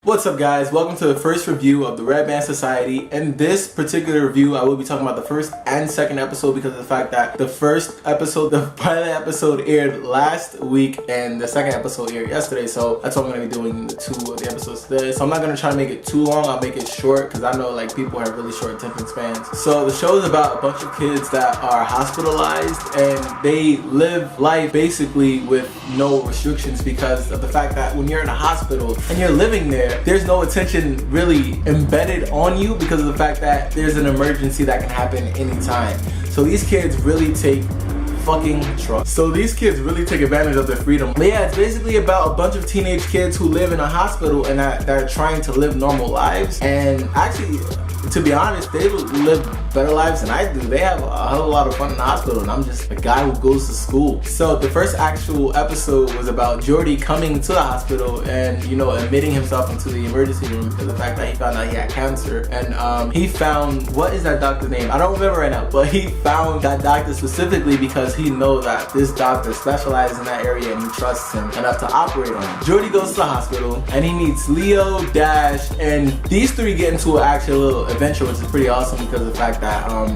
What's up guys, welcome to the first review of the Red Band Society. In this particular review I will be talking about the first and second episode because of the fact that the first episode, the pilot episode aired last week and the second episode aired yesterday, so that's why I'm going to be doing the two of the episodes today. So I'm not going to try to make it too long, I'll make it short because I know like people have really short attention spans. So the show is about a bunch of kids that are hospitalized and they live life basically with no restrictions because of the fact that when you're in a hospital and you're living there's no attention really embedded on you because of the fact that there's an emergency that can happen anytime. So these kids really take fucking drugs. So these kids really take advantage of their freedom. But yeah, it's basically about a bunch of teenage kids who live in a hospital and that are trying to live normal lives. And actually, to be honest, they live better lives than I do. They have a hell of a lot of fun in the hospital and I'm just a guy who goes to school. So the first actual episode was about Jordy coming to the hospital and, you know, admitting himself into the emergency room because of the fact that he found out he had cancer. And he found, what is that doctor's name? I don't remember right now, but he found that doctor specifically because he knows that this doctor specializes in that area and he trusts him enough to operate on him. Jordy goes to the hospital and he meets Leo, Dash, and these three get into an actual little adventure, which is pretty awesome because of the fact that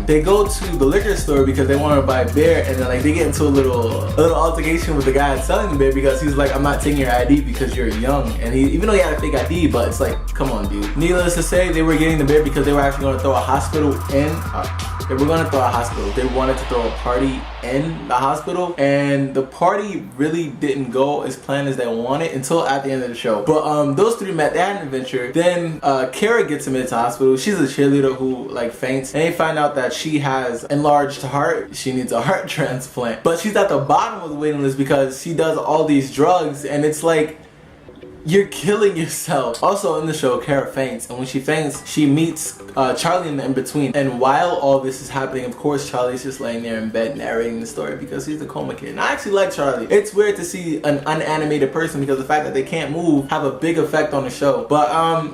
they go to the liquor store because they want to buy beer, and then like they get into a little altercation with the guy that's selling the beer because he's like, I'm not taking your ID because you're young. And he, even though he had a fake ID, but it's like, come on dude. Needless to say, they were getting the beer because they were actually going to throw a hospital in. They were going to throw a hospital. They wanted to throw a party in the hospital, and the party really didn't go as planned as they wanted until at the end of the show. But those three met, they had an adventure. Then Kara gets admitted to hospital. She's a cheerleader who like faints, and they find out that she has enlarged heart. She needs a heart transplant, but she's at the bottom of the waiting list because she does all these drugs, and it's like, you're killing yourself. Also in the show, Kara faints, and when she faints, she meets Charlie in the in-between. And while all this is happening, of course, Charlie's just laying there in bed narrating the story because he's the coma kid. And I actually like Charlie. It's weird to see an unanimated person because the fact that they can't move have a big effect on the show. But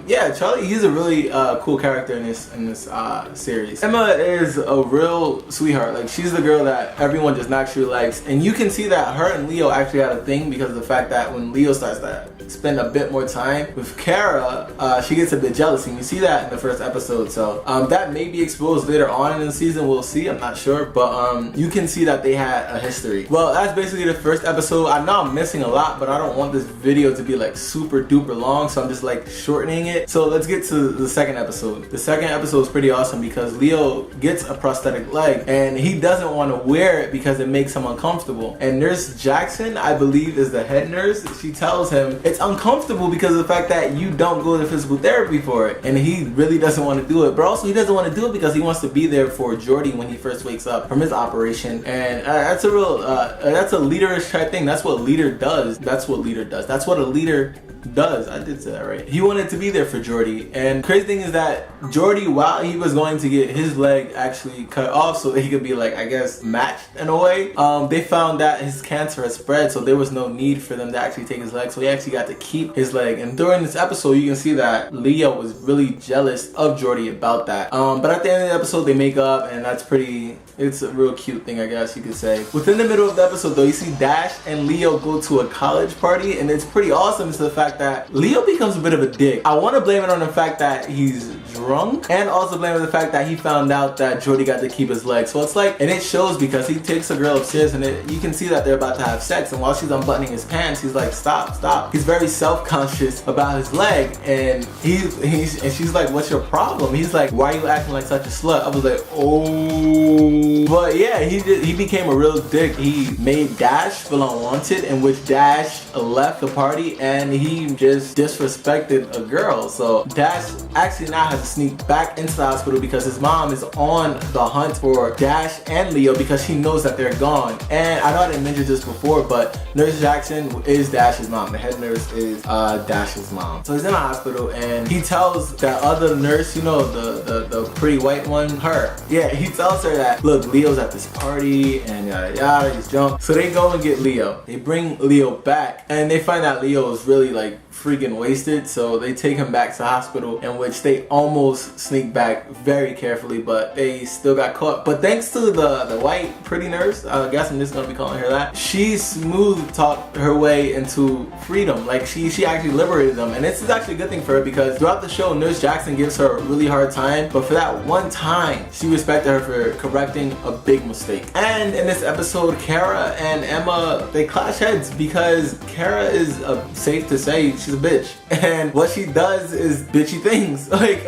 yeah, Charlie, he's a really cool character in this series. Emma is a real sweetheart. Like, she's the girl that everyone just naturally likes, and you can see that her and Leo actually had a thing because of the fact that when Leo starts to spend a bit more time with Kara, she gets a bit jealous, and you see that in the first episode. So that may be exposed later on in the season, we'll see, I'm not sure, but you can see that they had a history. Well, that's basically the first episode. I know I'm missing a lot, but I don't want this video to be like super duper long, so I'm just like shortening it. So let's get to the second episode. The second episode is pretty awesome because Leo gets a prosthetic leg and he doesn't want to wear it because it makes him uncomfortable. And Nurse Jackson, I believe, is the head nurse. She tells him it's uncomfortable because of the fact that you don't go to physical therapy for it, and he really doesn't want to do it. But also he doesn't want to do it because he wants to be there for Jordy when he first wakes up from his operation. And that's a real that's a leaderish type thing. That's what leader does. That's what leader does. That's what a leader does. I did say that right. He wanted to be there for Jordy, and crazy thing is that Jordy, while he was going to get his leg actually cut off so that he could be like, I guess, matched in a way, they found that his cancer had spread, so there was no need for them to actually take his leg, so he actually got to keep his leg. And during this episode you can see that Leo was really jealous of Jordy about that, but at the end of the episode they make up, and that's pretty, it's a real cute thing, I guess you could say. Within the middle of the episode though, you see Dash and Leo go to a college party, and it's pretty awesome. It's the fact that Leo becomes a bit of a dick. I want to blame it on the fact that he's drunk, and also blame it on the fact that he found out that Jordy got to keep his leg. So it's like, and it shows because he takes a girl upstairs, and you can see that they're about to have sex, and while she's unbuttoning his pants, he's like, stop, stop. He's very self-conscious about his leg, and she's like, what's your problem? He's like, why are you acting like such a slut? I was like, oh. But yeah, he became a real dick. He made Dash feel unwanted, in which Dash left the party and he just disrespected a girl. So Dash actually now has to sneak back into the hospital because his mom is on the hunt for Dash and Leo because she knows that they're gone. And I know I didn't mention this before, but Nurse Jackson is Dash's mom. The head nurse is Dash's mom. So he's in the hospital and he tells that other nurse, you know, the pretty white one, her. Yeah, he tells her that, look, Leo's at this party and yada yada, he's drunk. So they go and get Leo. They bring Leo back and they find out Leo is really like freaking wasted, so they take him back to the hospital, in which they almost sneak back very carefully, but they still got caught. But thanks to the white pretty nurse, I guess I'm just gonna be calling her that, she smooth talked her way into freedom. Like she actually liberated them, and this is actually a good thing for her because throughout the show, Nurse Jackson gives her a really hard time, but for that one time, she respected her for correcting a big mistake. And in this episode, Kara and Emma, they clash heads because Kara is, safe to say, she's a bitch, and what she does is bitchy things. Like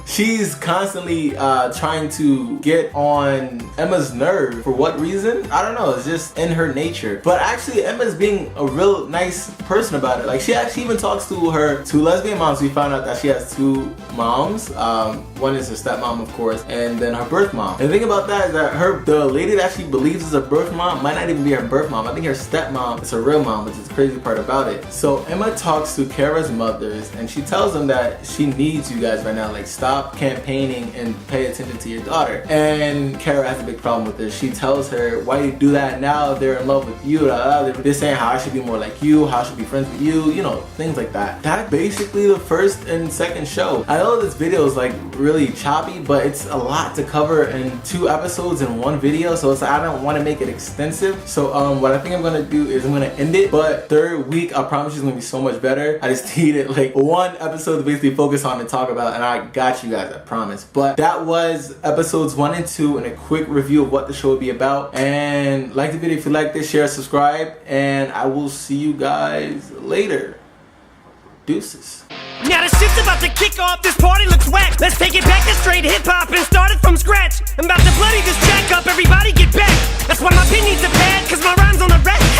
she's constantly trying to get on Emma's nerve. For what reason? I don't know, it's just in her nature. But actually Emma's being a real nice person about it. Like she actually even talks to her two lesbian moms. We found out that she has two moms. One is her stepmom, of course, and then her birth mom. And the thing about that is that the lady that she believes is her birth mom might not even be her birth mom. I think her stepmom is her real mom, which is the crazy part about it. So Emma talks to Kara's mothers and she tells them that she needs you guys right now. Like, stop campaigning and pay attention to your daughter. And Kara has a big problem with this. She tells her, why do you do that now? They're in love with you. They're saying how I should be more like you, how I should be friends with you, you know, things like that. That's basically the first and second show. I know this video is like really choppy, but it's a lot to cover in 2 episodes in 1 video, so it's, I don't want to make it extensive. So what I think I'm gonna do is I'm gonna end it, but 3rd week I promise you it's gonna be so much better. I just needed like 1 episode to basically focus on and talk about, and I got you guys, I promise. But that was episodes 1 and 2 and a quick review of what the show would be about. And like the video if you like this, share, subscribe, and I will see you guys later. Deuces. Now the shit's about to kick off, this party looks whack. Let's take it back to straight hip-hop and start it from scratch. I'm about to bloody this track up, everybody get back. That's why my pin needs a pad, cause my rhymes on the rack.